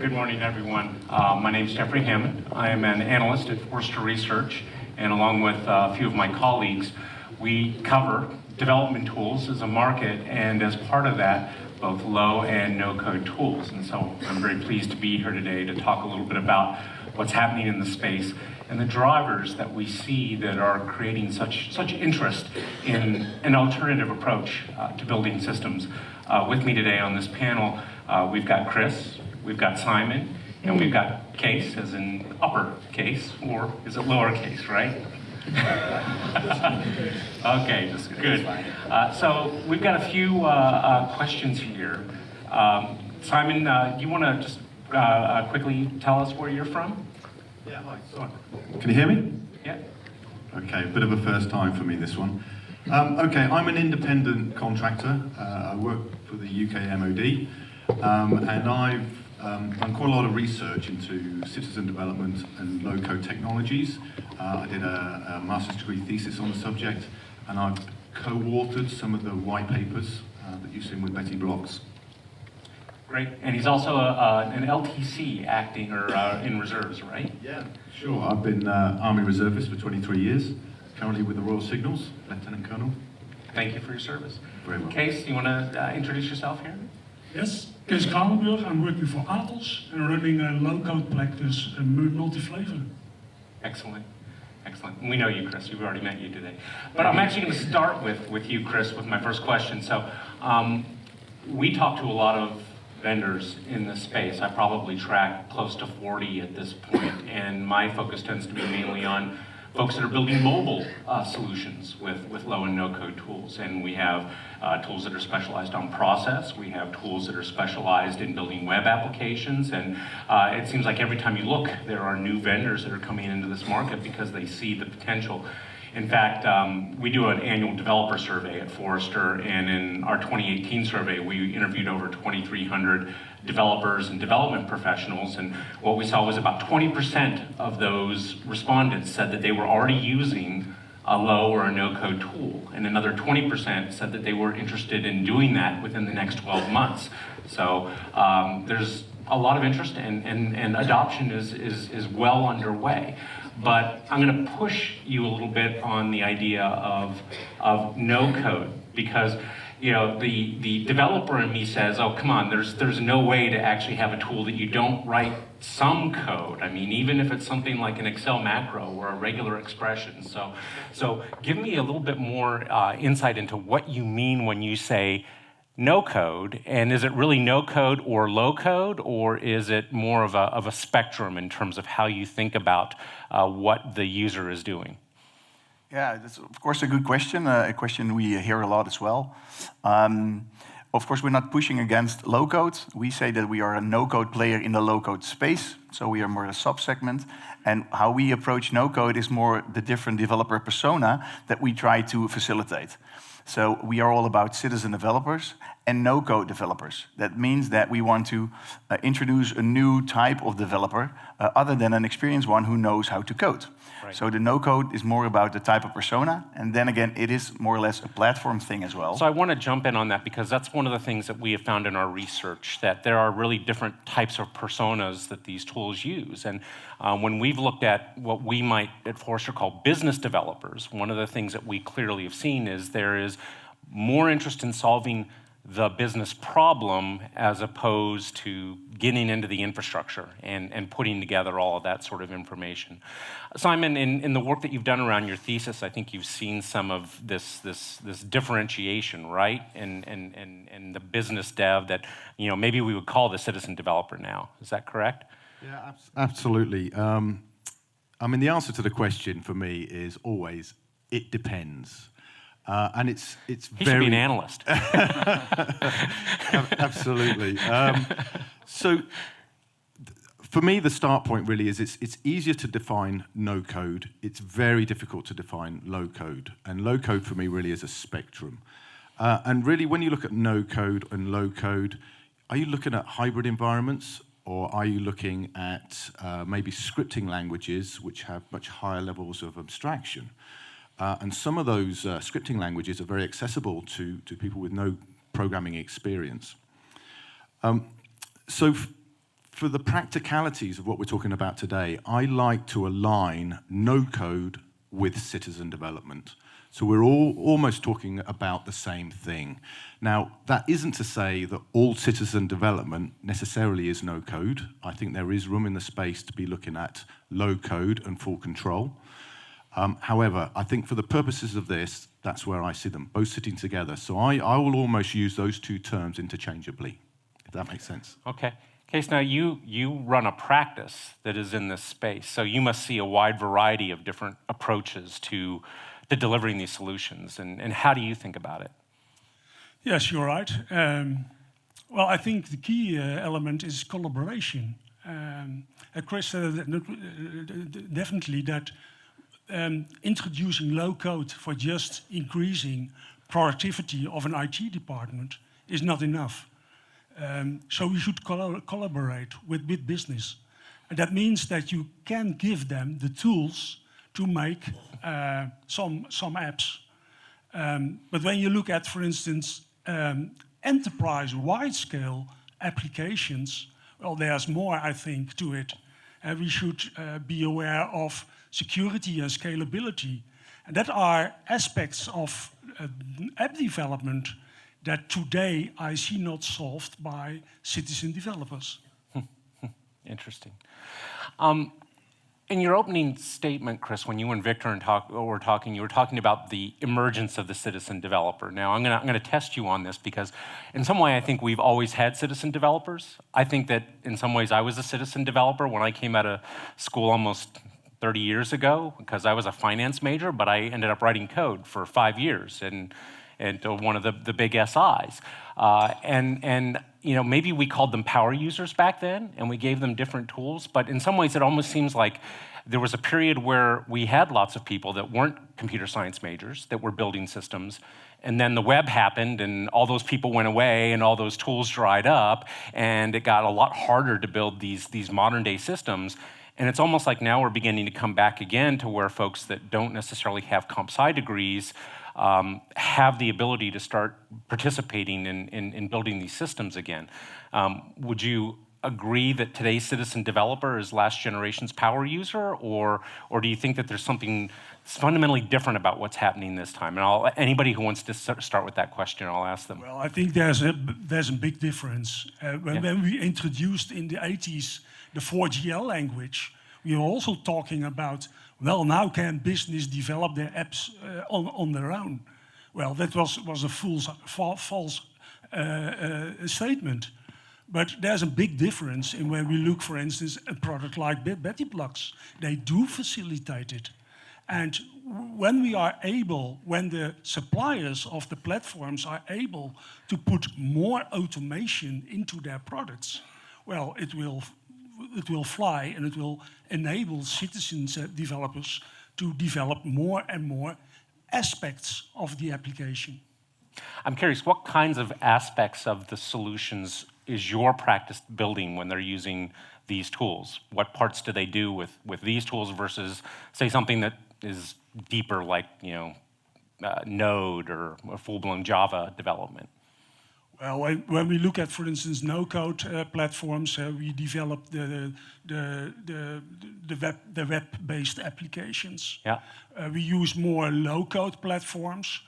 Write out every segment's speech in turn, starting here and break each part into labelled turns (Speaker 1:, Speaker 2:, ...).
Speaker 1: Good morning, everyone. My name is Jeffrey Hammond. I am an analyst at Forrester Research, and along with a few of my colleagues, we cover development tools as a market, and as part of that, both low and no-code tools. And so I'm very pleased to be here today to talk a little bit about what's happening in the space and the drivers that we see that are creating such interest in an alternative approach to building systems. With me today on this panel, we've got Chris, we've got Simon, and we've got Kees, as in uppercase, or is it lowercase, right? Okay, just good. So we've got a few questions here. Simon, you want to just quickly tell us where you're from?
Speaker 2: Yeah, hi. Sorry. Can you hear me?
Speaker 1: Yeah.
Speaker 2: Okay, a bit of a first time for me, this one. Okay, I'm an independent contractor. I work for the UK MOD, and I've done quite a lot of research into citizen development and low-code technologies. I did a master's degree thesis on the subject, and I've co-authored some of the white papers that you've seen with Betty Blocks.
Speaker 1: Great, and he's also an LTC acting or in reserves, right?
Speaker 2: Yeah, sure. I've been Army Reservist for 23 years, currently with the Royal Signals, Lieutenant Colonel.
Speaker 1: Thank you for your service.
Speaker 2: Very well.
Speaker 1: Kees, you want to introduce yourself here?
Speaker 3: Yes, Kees Kranenburg. I'm working for Atos and running a low-code practice and multi-flavor.
Speaker 1: Excellent. Excellent. And we know you, Chris. We've already met you today. But I'm actually going to start with you, Chris, with my first question. So we talk to a lot of vendors in this space. I probably track close to 40 at this point, and my focus tends to be mainly on folks that are building mobile solutions with low and no code tools. And we have tools that are specialized on process. We have tools that are specialized in building web applications. And it seems like every time you look, there are new vendors that are coming into this market because they see the potential. In fact, we do an annual developer survey at Forrester, and in our 2018 survey, we interviewed over 2,300 developers and development professionals, and what we saw was about 20% of those respondents said that they were already using a low or a no-code tool, and another 20% said that they were interested in doing that within the next 12 months. So there's a lot of interest, and adoption is well underway. But I'm going to push you a little bit on the idea of no code, because the developer in me says, oh, come on, there's no way to actually have a tool that you don't write some code. I mean, even if it's something like an Excel macro or a regular expression. So give me a little bit more insight into what you mean when you say no code, and is it really no code or low code, or is it more of a spectrum in terms of how you think about what the user is doing?
Speaker 4: Yeah, that's of course a good question, a question we hear a lot as well. Of course, we're not pushing against low code. We say that we are a no-code player in the low-code space, so we are more a sub-segment. And how we approach no-code is more the different developer persona that we try to facilitate. So we are all about citizen developers and no-code developers. That means that we want to introduce a new type of developer other than an experienced one who knows how to code. Right. So the no-code is more about the type of persona, and then again, it is more or less a platform thing as well.
Speaker 1: So I want to jump in on that, because that's one of the things that we have found in our research, that there are really different types of personas that these tools use. And when we've looked at what we might at Forrester call business developers, one of the things that we clearly have seen is there is more interest in solving the business problem as opposed to getting into the infrastructure and putting together all of that sort of information. Simon, in the work that you've done around your thesis, I think you've seen some of this differentiation, right? And the business dev that maybe we would call the citizen developer now. Is that correct?
Speaker 2: Yeah, absolutely. I mean, the answer to the question for me is always, it depends. And it's
Speaker 1: he
Speaker 2: very...
Speaker 1: should be an analyst.
Speaker 2: Absolutely. So for me, the start point really is it's easier to define no code. It's very difficult to define low code. And low code for me really is a spectrum. And really, when you look at no code and low code, are you looking at hybrid environments, or are you looking at maybe scripting languages which have much higher levels of abstraction? And some of those scripting languages are very accessible to people with no programming experience. So for the practicalities of what we're talking about today, I like to align no-code with citizen development. So we're all almost talking about the same thing. Now, that isn't to say that all citizen development necessarily is no-code. I think there is room in the space to be looking at low-code and full control. However, I think for the purposes of this, that's where I see them, both sitting together. So I will almost use those two terms interchangeably, if that makes sense.
Speaker 1: Okay. Kees, now you run a practice that is in this space, so you must see a wide variety of different approaches to delivering these solutions, and how do you think about it?
Speaker 3: Yes, you're right. Well, I think the key element is collaboration. Chris said definitely that introducing low code for just increasing productivity of an IT department is not enough. So we should collaborate with business. And that means that you can give them the tools to make some apps. But when you look at, for instance, enterprise-wide scale applications, well, there's more, I think, to it. We should be aware of security and scalability. And that are aspects of app development that today I see not solved by citizen developers.
Speaker 1: Interesting. In your opening statement, Chris, when you and Victor were talking, you were talking about the emergence of the citizen developer. Now, I'm going to test you on this because in some way I think we've always had citizen developers. I think that in some ways I was a citizen developer when I came out of school almost 30 years ago because I was a finance major, but I ended up writing code for 5 years and one of the big SIs. And you know, maybe we called them power users back then, and we gave them different tools, but in some ways it almost seems like there was a period where we had lots of people that weren't computer science majors that were building systems, and then the web happened, and all those people went away, and all those tools dried up, and it got a lot harder to build these modern-day systems. And it's almost like now we're beginning to come back again to where folks that don't necessarily have comp sci degrees have the ability to start participating in building these systems again. Would you agree that today's citizen developer is last generation's power user, or do you think that there's something fundamentally different about what's happening this time? And anybody who wants to start with that question, I'll ask them.
Speaker 3: Well, I think there's a big difference. When we introduced in the 80s the 4GL language, we were also talking about, well, now can business develop their apps on their own? Well, that was a false statement. But there's a big difference in when we look, for instance, a product like Betty Blocks. They do facilitate it. And when we are able, when the suppliers of the platforms are able to put more automation into their products, well, it will fly, and it will enable citizens developers to develop more and more aspects of the application.
Speaker 1: I'm curious, what kinds of aspects of the solutions is your practice building when they're using these tools? What parts do they do with these tools versus, say, something that is deeper, like Node or a full-blown Java development?
Speaker 3: Well, when we look at, for instance, no-code platforms, we develop the web-based applications.
Speaker 1: Yeah.
Speaker 3: We use more low-code platforms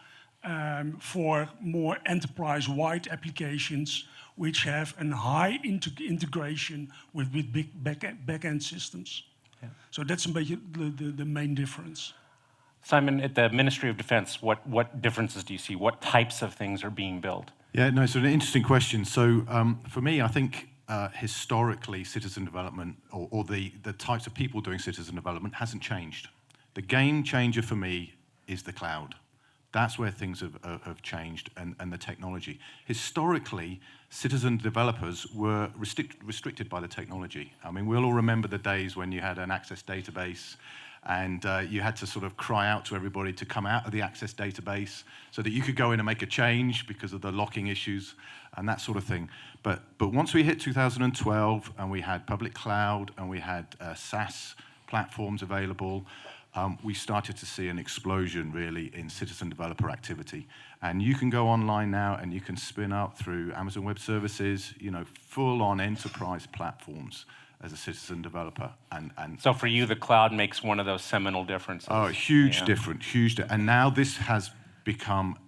Speaker 3: for more enterprise-wide applications, which have a high integration with big back-end systems. Yeah. So that's the main difference.
Speaker 1: Simon, at the Ministry of Defense, what differences do you see? What types of things are being built?
Speaker 2: Yeah, no, so an interesting question. So for me, I think historically citizen development or the types of people doing citizen development hasn't changed. The game changer for me is the cloud. That's where things have changed and the technology. Historically, citizen developers were restricted by the technology. I mean, we'll all remember the days when you had an Access database and you had to sort of cry out to everybody to come out of the Access database so that you could go in and make a change because of the locking issues and that sort of thing. But once we hit 2012 and we had public cloud and we had SaaS platforms available, we started to see an explosion really in citizen developer activity. And you can go online now and you can spin up through Amazon Web Services, full-on enterprise platforms as a citizen developer. And
Speaker 1: So for you, the cloud makes one of those seminal differences.
Speaker 2: Oh, huge difference, huge. And now this has become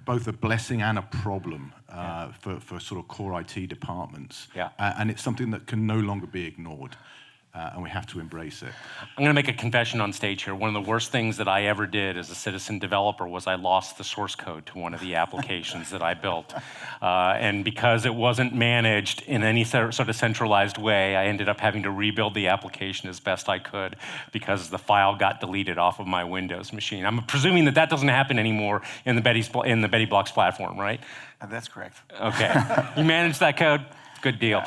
Speaker 2: both a blessing and a problem for sort of core IT departments.
Speaker 1: Yeah.
Speaker 2: And it's something that can no longer be ignored. And we have to embrace it.
Speaker 1: I'm going to make a confession on stage here. One of the worst things that I ever did as a citizen developer was I lost the source code to one of the applications that I built. And because it wasn't managed in any sort of centralized way, I ended up having to rebuild the application as best I could because the file got deleted off of my Windows machine. I'm presuming that that doesn't happen anymore in the Betty Blocks platform, right?
Speaker 4: That's correct.
Speaker 1: Okay. You managed that code? Good deal.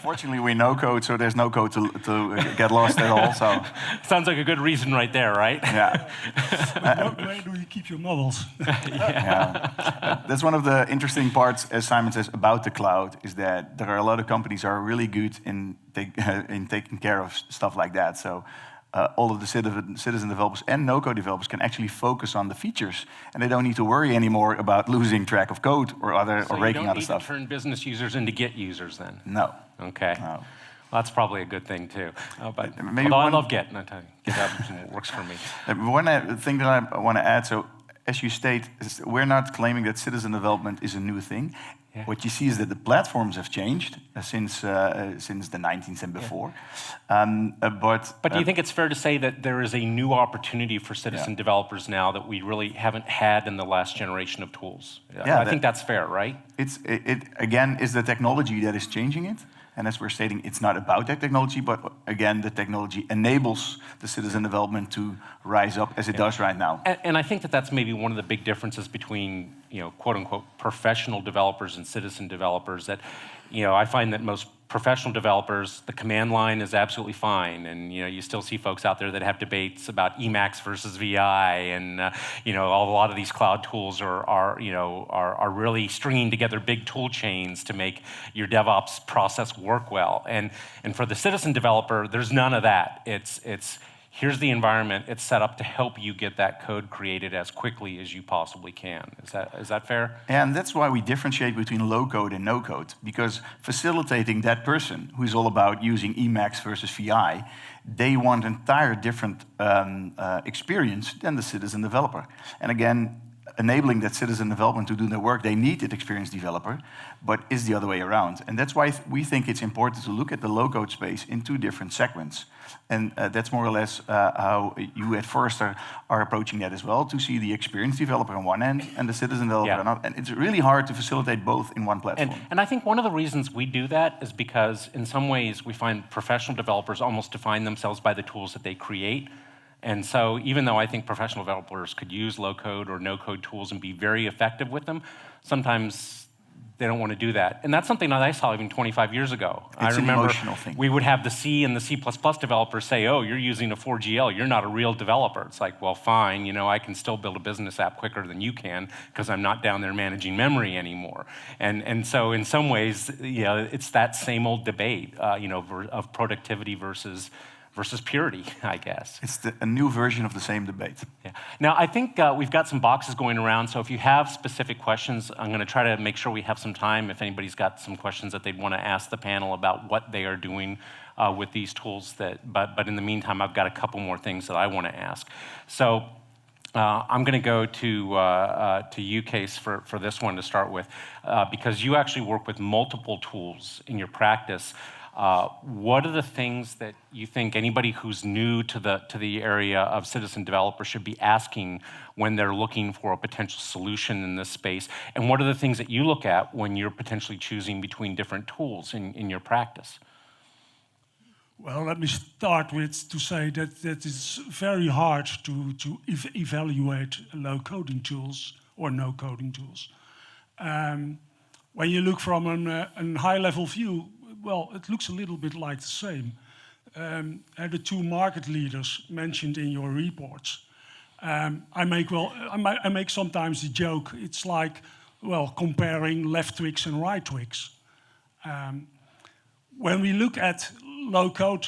Speaker 4: Fortunately, we no code, so there's no code to get lost at all. So
Speaker 1: sounds like a good reason right there, right?
Speaker 4: Yeah.
Speaker 3: Where do you keep your models?
Speaker 4: Yeah. That's one of the interesting parts, as Simon says, about the cloud, is that there are a lot of companies that are really good in taking care of stuff like that. So all of the citizen developers and no-code developers can actually focus on the features, and they don't need to worry anymore about losing track of code or breaking other stuff.
Speaker 1: So you don't need to turn business users into Git users then?
Speaker 4: No.
Speaker 1: Okay.
Speaker 4: No.
Speaker 1: Well, that's probably a good thing too. But
Speaker 4: Maybe
Speaker 1: although I love Git, and I tell you, Git works for me.
Speaker 4: One thing that I want to add, so as you state, we're not claiming that citizen development is a new thing.
Speaker 1: Yeah.
Speaker 4: What you see is that the platforms have changed since the 19th and before.
Speaker 1: But do you think it's fair to say that there is a new opportunity for citizen developers now that we really haven't had in the last generation of tools?
Speaker 4: Yeah,
Speaker 1: I think that's fair, right?
Speaker 4: It again is the technology that is changing it. And as we're stating, it's not about that technology, but again, the technology enables the citizen development to rise up as it does right now.
Speaker 1: And I think that that's maybe one of the big differences between, quote unquote, professional developers and citizen developers. That, I find that most professional developers, the command line is absolutely fine, and you still see folks out there that have debates about Emacs versus VI, and a lot of these cloud tools are really stringing together big tool chains to make your DevOps process work well. And for the citizen developer, there's none of that. It's here's the environment. It's set up to help you get that code created as quickly as you possibly can. Is that fair?
Speaker 4: And that's why we differentiate between low code and no code, because facilitating that person who is all about using Emacs versus VI, they want an entire different experience than the citizen developer. And again, enabling that citizen development to do their work, they need that experienced developer, but it's the other way around. And that's why we think it's important to look at the low-code space in two different segments. And that's more or less how you at Forrester are approaching that as well, to see the experienced developer on one end and the citizen developer on another. And it's really hard to facilitate both in one platform.
Speaker 1: And I think one of the reasons we do that is because in some ways we find professional developers almost define themselves by the tools that they create. And so even though I think professional developers could use low-code or no-code tools and be very effective with them, sometimes they don't want to do that. And that's something that I saw even 25 years ago.
Speaker 4: It's
Speaker 1: I remember
Speaker 4: an emotional thing.
Speaker 1: We would have the C and the C++ developers say, oh, you're using a 4GL, you're not a real developer. It's like, well, fine, I can still build a business app quicker than you can because I'm not down there managing memory anymore. And so in some ways, it's that same old debate, of productivity versus purity, I guess.
Speaker 4: It's a new version of the same debate.
Speaker 1: Yeah. Now, I think we've got some boxes going around, so if you have specific questions, I'm going to try to make sure we have some time if anybody's got some questions that they'd want to ask the panel about what they are doing with these tools. But in the meantime, I've got a couple more things that I want to ask. So I'm going to go to you, Kees, for this one to start with, because you actually work with multiple tools in your practice. What are the things that you think anybody who's new to the area of citizen developer should be asking when they're looking for a potential solution in this space? And what are the things that you look at when you're potentially choosing between different tools in your practice?
Speaker 3: Well, let me start with to say that it's very hard to evaluate low coding tools or no coding tools. When you look from a high level view, well, it looks a little bit like the same. The two market leaders mentioned in your reports. I make sometimes the joke. It's like, comparing left Twix and right Twix. When we look at low-code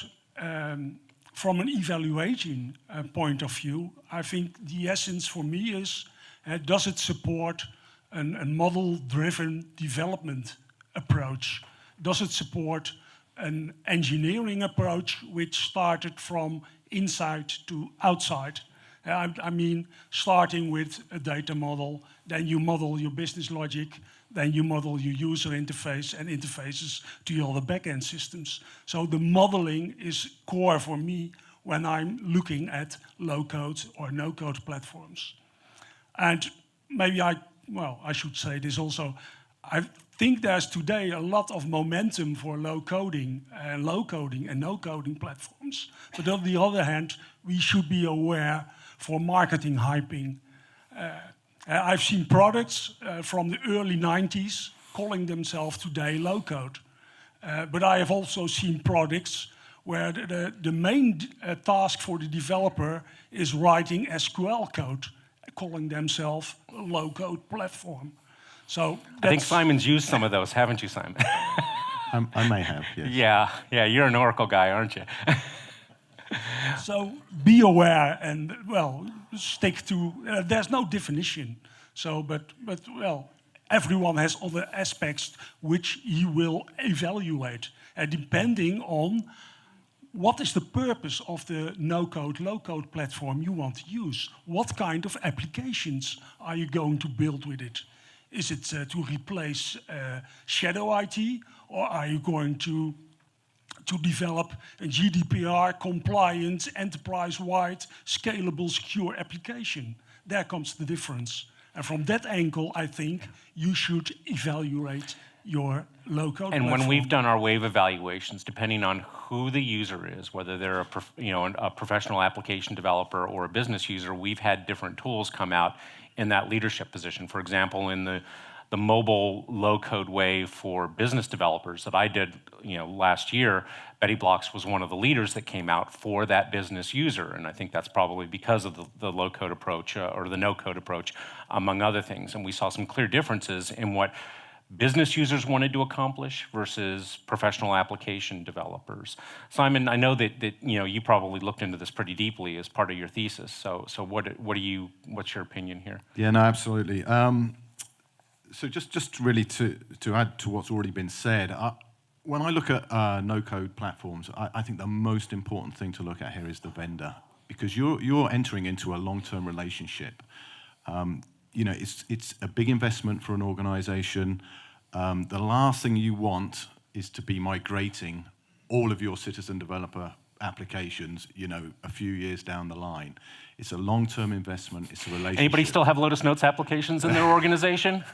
Speaker 3: from an evaluation point of view, I think the essence for me is, does it support a model-driven development approach? Does it support an engineering approach which started from inside to outside? I mean, starting with a data model, then you model your business logic, then you model your user interface and interfaces to your other backend systems. So the modeling is core for me when I'm looking at low-code or no-code platforms. And maybe I should say this also, I think there's today a lot of momentum for low-coding and no-coding platforms. But on the other hand, we should be aware for marketing hyping. I've seen products from the early 90s calling themselves today low-code. But I have also seen products where the main task for the developer is writing SQL code, calling themselves a low-code platform. So
Speaker 5: I think Simon's used some of those, haven't you, Simon?
Speaker 2: I may have, yes.
Speaker 5: Yeah, you're an Oracle guy, aren't you?
Speaker 3: So be aware and, well, stick to, there's no definition. So, but everyone has other aspects which you will evaluate, depending on what is the purpose of the no-code, low-code platform you want to use. What kind of applications are you going to build with it? Is it to replace shadow IT, or are you going to develop a GDPR-compliant, enterprise-wide, scalable, secure application? There comes the difference. And from that angle, I think you should evaluate your low-code
Speaker 5: And
Speaker 3: platform.
Speaker 5: when we've done our wave evaluations, depending on who the user is, whether they're a professional application developer or a business user, we've had different tools come out in that leadership position. For example, in the mobile low-code wave for business developers that I did last year, Betty Blocks was one of the leaders that came out for that business user. And I think that's probably because of the low-code approach or the no-code approach, among other things. And we saw some clear differences in what business users wanted to accomplish versus professional application developers. Simon, I know that you probably looked into this pretty deeply as part of your thesis. So what's your opinion here?
Speaker 2: Yeah, no, absolutely. So just really to add to what's already been said, when I look at no-code platforms, I think the most important thing to look at here is the vendor, because you're entering into a long-term relationship. It's a big investment for an organization. The last thing you want is to be migrating all of your citizen developer applications, a few years down the line. It's a long-term investment. It's a relationship.
Speaker 5: Anybody still have Lotus Notes applications in their organization?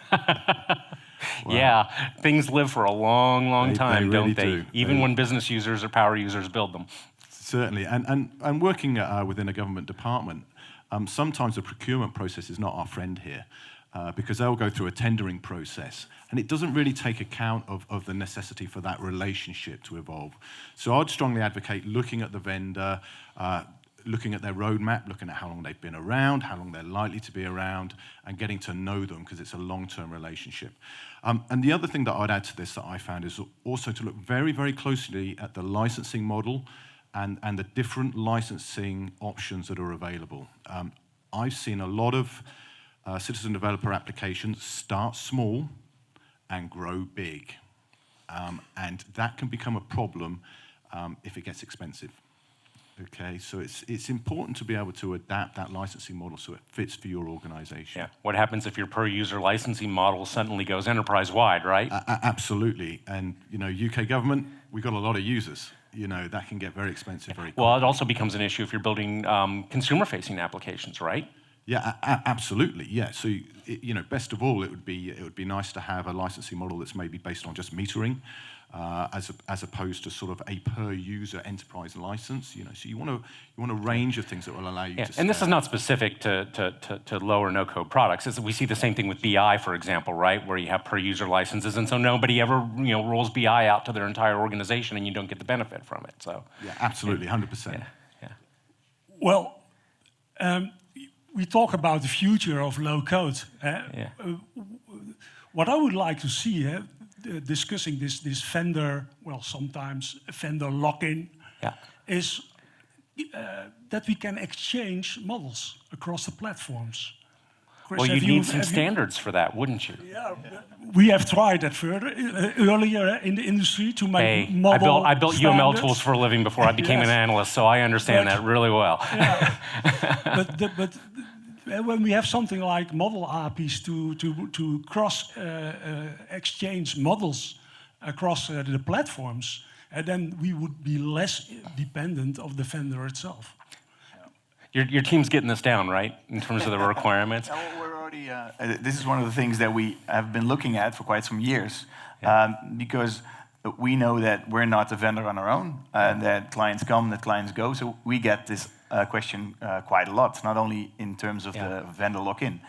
Speaker 5: Yeah, things live for a long, long time,
Speaker 2: they really
Speaker 5: don't they?
Speaker 2: do.
Speaker 5: Even when business users or power users build them.
Speaker 2: Certainly, and working within a government department, sometimes the procurement process is not our friend here, because they'll go through a tendering process, and it doesn't really take account of the necessity for that relationship to evolve. So I'd strongly advocate looking at the vendor, looking at their roadmap, looking at how long they've been around, how long they're likely to be around, and getting to know them, because it's a long-term relationship. And the other thing that I'd add to this that I found is also to look very, very closely at the licensing model and the different licensing options that are available. I've seen a lot of citizen developer applications start small and grow big. And that can become a problem if it gets expensive. Okay, so it's important to be able to adapt that licensing model so it fits for your organization.
Speaker 5: Yeah. What happens if your per-user licensing model suddenly goes enterprise-wide, right?
Speaker 2: Absolutely. And, UK government, we've got a lot of users. That can get very expensive very quickly.
Speaker 5: Well, it also becomes an issue if you're building consumer-facing applications, right?
Speaker 2: Yeah, absolutely. Yeah. So, best of all, it would be nice to have a licensing model that's maybe based on just metering, as opposed to sort of a per-user enterprise license. So you want a range of things that will allow you to.
Speaker 5: And this is not specific to low or no-code products. We see the same thing with BI, for example, right, where you have per-user licenses, and so nobody ever rolls BI out to their entire organization, and you don't get the benefit from it. So.
Speaker 2: Yeah, absolutely, 100%.
Speaker 5: Yeah.
Speaker 3: Well. We talk about the future of low code. What I would like to see, discussing this vendor, sometimes vendor lock-in, is that we can exchange models across the platforms. Chris,
Speaker 5: Well,
Speaker 3: have
Speaker 5: you'd
Speaker 3: you-
Speaker 5: need some
Speaker 3: have you-
Speaker 5: standards for that, wouldn't you?
Speaker 3: Yeah, we have tried that further earlier in the industry to make
Speaker 5: Hey,
Speaker 3: model
Speaker 5: I built UML
Speaker 3: standards.
Speaker 5: tools for a living before I became
Speaker 3: Yes.
Speaker 5: an analyst, so I understand
Speaker 3: But-
Speaker 5: that really well.
Speaker 3: But when we have something like model APIs to cross exchange models across the platforms, then we would be less dependent of the vendor itself.
Speaker 5: Your team's getting this down, right, in terms of the requirements?
Speaker 4: Yeah, we're already. This is one of the things that we have been looking at for quite some years, because we know that we're not a vendor on our own, that clients come, that clients go. So we get this question quite a lot, not only in terms of the vendor lock-in,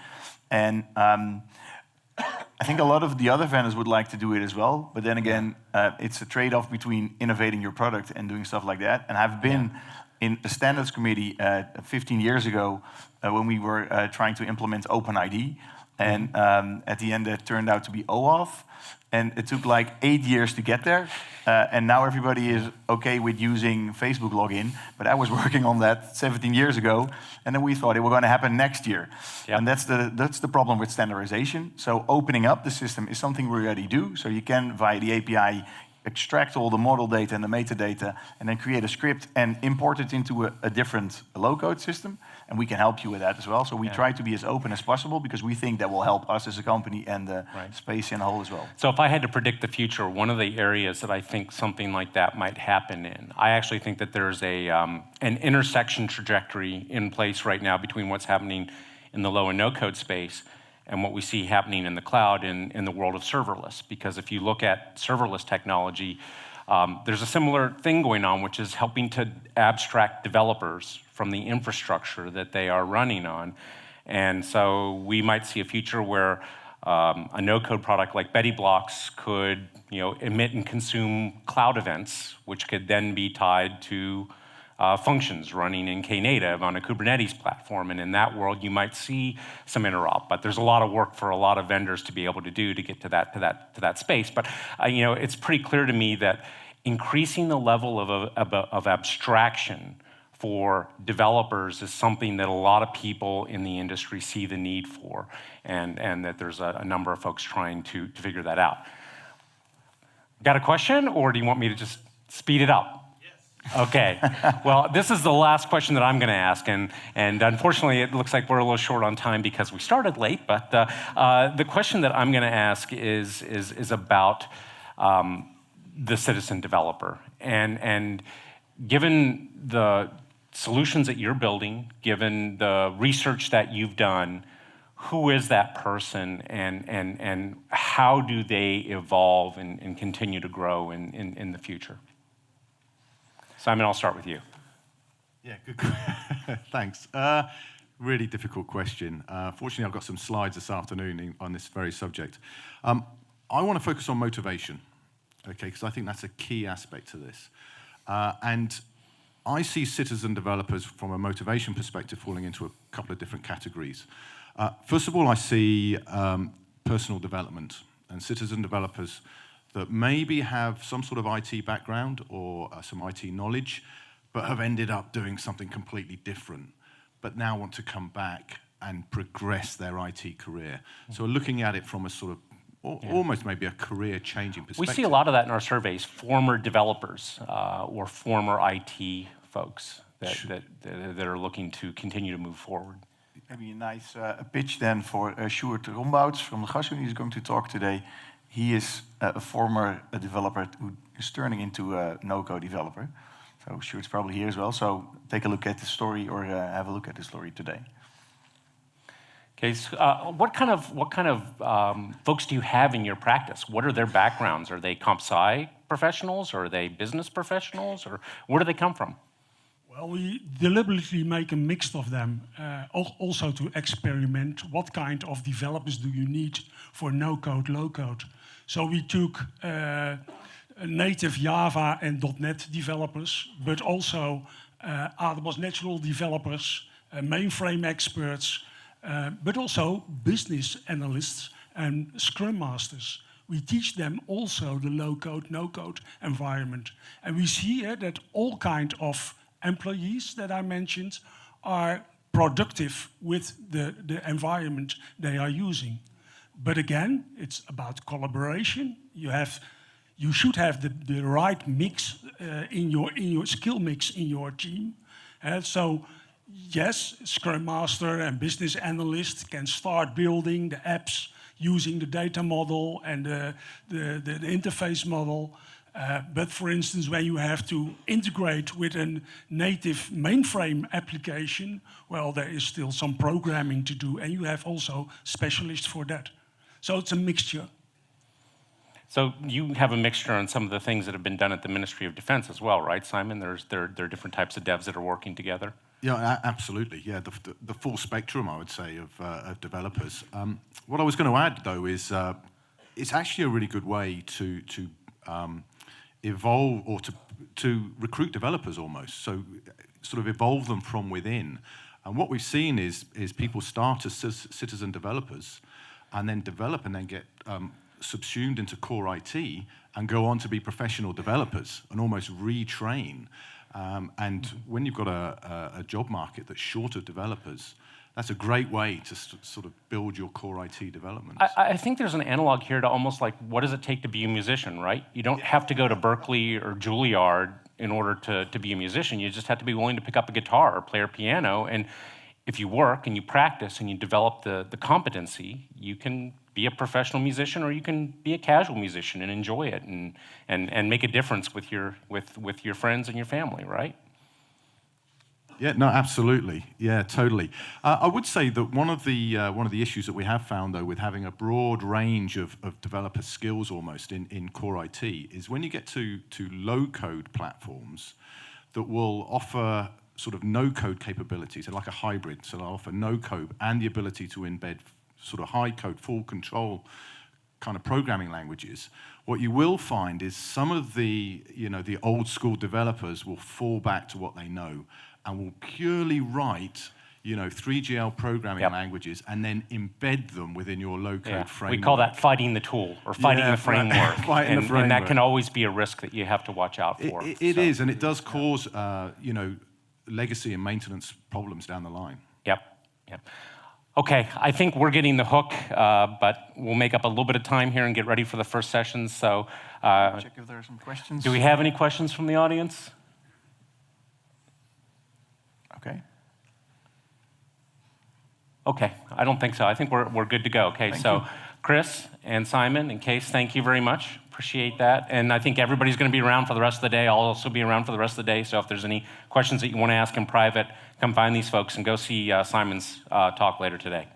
Speaker 4: and I think a lot of the other vendors would like to do it as well. But then again, it's a trade-off between innovating your product and doing stuff like that. And I've been in a standards committee 15 years ago when we were trying to implement OpenID. And at the end, that turned out to be OAuth. And it took like 8 years to get there. And now everybody is okay with using Facebook login. But I was working on that 17 years ago. And then we thought it was going to happen next year.
Speaker 5: Yep.
Speaker 4: And that's the problem with standardization. So opening up the system is something we already do. So you can, via the API, extract all the model data and the metadata, and then create a script and import it into a different low-code system. And we can help you with that as well. So we try to be as open as possible because we think that will help us as a company and the space in a whole as well.
Speaker 5: So if I had to predict the future, one of the areas that I think something like that might happen in, I actually think that there's an intersection trajectory in place right now between what's happening in the low and no-code space and what we see happening in the cloud in the world of serverless. Because if you look at serverless technology, there's a similar thing going on, which is helping to abstract developers from the infrastructure that they are running on. And so we might see a future where a no-code product like Betty Blocks could emit and consume cloud events, which could then be tied to functions running in Knative on a Kubernetes platform. And in that world, you might see some interop. But there's a lot of work for a lot of vendors to be able to do to get to that space. But it's pretty clear to me that increasing the level of abstraction for developers is something that a lot of people in the industry see the need for, and that there's a number of folks trying to figure that out. Got a question, or do you want me to just speed it up? Okay, well, this is the last question that I'm going to ask, and unfortunately, it looks like we're a little short on time because we started late. But the question that I'm going to ask is about the citizen developer, and given the solutions that you're building, given the research that you've done, who is that person, and how do they evolve and continue to grow in the future? Simon, I'll start with you.
Speaker 2: Yeah, good. Thanks. Really difficult question. Fortunately, I've got some slides this afternoon on this very subject. I want to focus on motivation, okay, because I think that's a key aspect to this. And I see citizen developers from a motivation perspective falling into a couple of different categories. First of all, I see personal development and citizen developers that maybe have some sort of IT background or some IT knowledge, but have ended up doing something completely different, but now want to come back and progress their IT career. So we're looking at it from a sort of almost maybe a career-changing perspective.
Speaker 5: We see a lot of that in our surveys, former developers or former IT folks that are looking to continue to move forward.
Speaker 4: Maybe a nice pitch then for Sjoerd Rombouts from the Gasunie who's going to talk today. He is a former developer who is turning into a no-code developer. So Sjoerd's probably here as well. So take a look at the story or have a look at the story today.
Speaker 5: Okay, so, what kind of folks do you have in your practice? What are their backgrounds? Are they comp sci professionals, or are they business professionals, or where do they come from?
Speaker 3: Well, we deliberately make a mix of them, also to experiment what kind of developers do you need for no-code, low-code. So we took native Java and .NET developers, but also Atos natural developers, mainframe experts, but also business analysts and Scrum Masters. We teach them also the low-code, no-code environment. And we see that all kinds of employees that I mentioned are productive with the environment they are using. But again, it's about collaboration. You should have the right mix in your skill mix in your team. So yes, Scrum Master and business analyst can start building the apps using the data model and the interface model. But for instance, when you have to integrate with a native mainframe application, well, there is still some programming to do, and you have also specialists for that. So it's a mixture.
Speaker 5: So you have a mixture on some of the things that have been done at the Ministry of Defense as well, right, Simon? There are different types of devs that are working together.
Speaker 2: Yeah, absolutely. Yeah, the full spectrum, I would say, of developers. What I was going to add, though, is it's actually a really good way to evolve or to recruit developers almost. So sort of evolve them from within. And what we've seen is people start as citizen developers and then develop and then get subsumed into core IT and go on to be professional developers and almost retrain. And when you've got a job market that's short of developers, that's a great way to sort of build your core IT development.
Speaker 5: I think there's an analog here to almost like, what does it take to be a musician, right? You don't have to go to Berkeley or Juilliard in order to be a musician. You just have to be willing to pick up a guitar or play a piano. And if you work and you practice and you develop the competency, you can be a professional musician, or you can be a casual musician and enjoy it and make a difference with your friends and your family, right?
Speaker 2: Yeah, no, absolutely. Yeah, totally. I would say that one of the issues that we have found, though, with having a broad range of developer skills almost in core IT is when you get to low-code platforms that will offer sort of no-code capabilities, like a hybrid, so they'll offer no-code and the ability to embed sort of high-code, full control kind of programming languages. What you will find is some of the old-school developers will fall back to what they know and will purely write, 3GL programming languages and then embed them within your low-code framework.
Speaker 5: We call that fighting the tool or fighting the framework.
Speaker 2: Fighting the framework.
Speaker 5: And that can always be a risk that you have to watch out for.
Speaker 2: It is, and it does cause, legacy and maintenance problems down the line.
Speaker 5: Yep. Okay, I think we're getting the hook, but we'll make up a little bit of time here and get ready for the first session. So,
Speaker 4: check if there are some questions.
Speaker 5: Do we have any questions from the audience? Okay, I don't think so. I think we're good to go. Okay, so Chris and Simon and Kees, thank you very much. Appreciate that. And I think everybody's going to be around for the rest of the day. I'll also be around for the rest of the day. So if there's any questions that you want to ask in private, come find these folks and go see Simon's talk later today.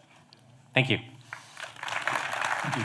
Speaker 5: Thank you.
Speaker 4: Thank you.